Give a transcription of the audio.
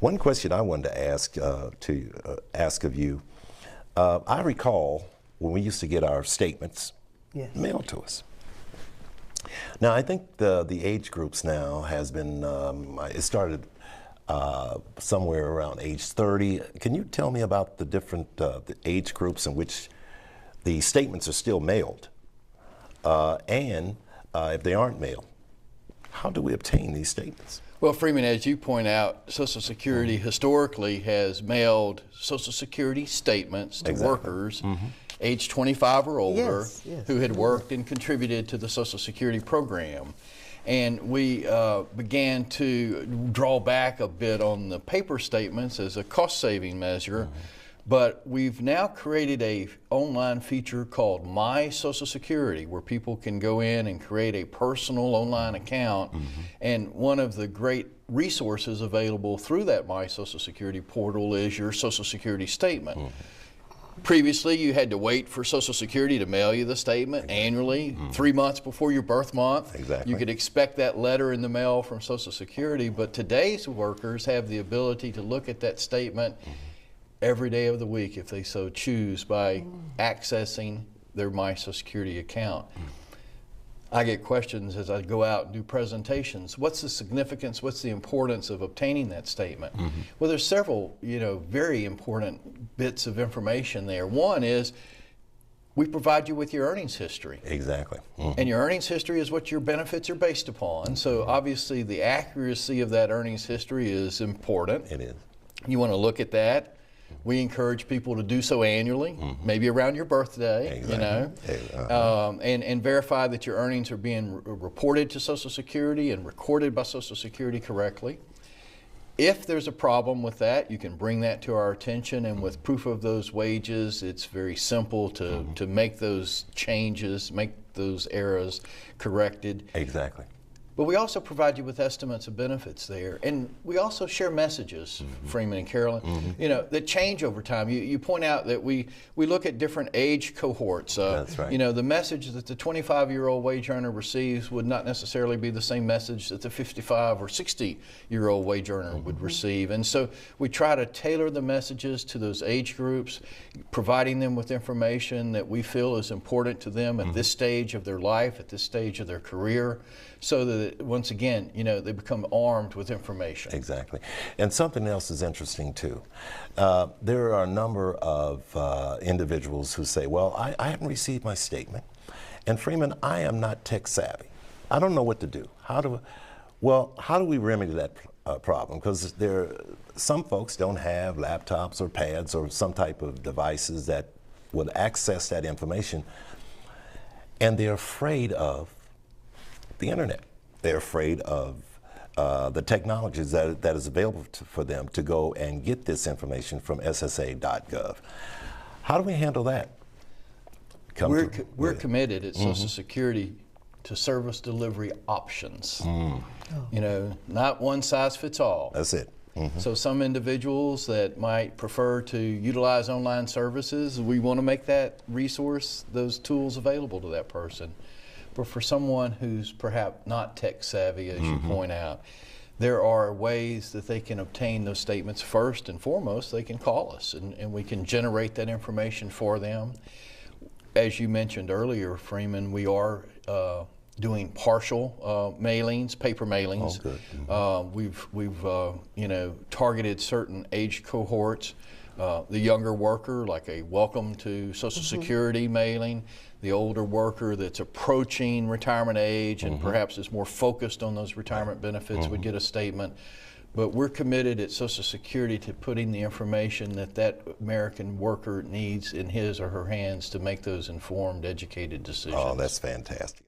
One question I wanted to ask of you. I recall when we used to get our statements mailed to us. Now I think the age groups now has been it started somewhere around age 30. Can you tell me about the different the age groups in which the statements are still mailed, and if they aren't mailed, how do we obtain these statements? Well, Freeman, as you point out, Social Security historically has mailed Social Security statements to workers age 25 or older who had worked and contributed to the Social Security program. And we began to draw back a bit on the paper statements as a cost-saving measure. But we've now created a online feature called My Social Security, where people can go in and create a personal online account. And one of the great resources available through that My Social Security portal is your Social Security statement. Previously, you had to wait for Social Security to mail you the statement annually, 3 months before your birth month. You could expect that letter in the mail from Social Security, but today's workers have the ability to look at that statement every day of the week if they so choose by accessing their My Social Security account. I get questions as I go out and do presentations. What's the significance, what's the importance of obtaining that statement? Well, there's several, very important bits of information there. One is we provide you with your earnings history. And your earnings history is what your benefits are based upon. So obviously the accuracy of that earnings history is important. It is. You want to look at that. We encourage people to do so annually, maybe around your birthday, and verify that your earnings are being reported to Social Security and recorded by Social Security correctly. If there's a problem with that, you can bring that to our attention, and with proof of those wages, it's very simple to make those changes, make those errors corrected. But we also provide you with estimates of benefits there. And we also share messages, Freeman and Carolyn, that change over time. You point out that we look at different age cohorts. The message that the 25-year-old wage earner receives would not necessarily be the same message that the 55 or 60-year-old wage earner would receive. And so we try to tailor the messages to those age groups, providing them with information that we feel is important to them at this stage of their life, at this stage of their career, so that once again, they become armed with information. And something else is interesting too. There are a number of individuals who say, well, I haven't received my statement, and Freeman, I am not tech savvy. I don't know what to do. How do we remedy that problem? Because some folks don't have laptops or pads or some type of devices that would access that information, and they're afraid of the internet. They're afraid of the technologies that is available for them to go and get this information from SSA.gov. How do we handle that? We're committed at Social Security to service delivery options. Not one size fits all. That's it. So some individuals that might prefer to utilize online services, we want to make that resource, those tools available to that person. But for someone who's perhaps not tech savvy, as you point out, there are ways that they can obtain those statements. First and foremost, they can call us and we can generate that information for them. As you mentioned earlier, Freeman, we are doing partial mailings, paper mailings. We've targeted certain age cohorts. The younger worker, like a welcome to Social Security mailing, the older worker that's approaching retirement age and perhaps is more focused on those retirement benefits would get a statement. But we're committed at Social Security to putting the information that American worker needs in his or her hands to make those informed, educated decisions. Oh, that's fantastic.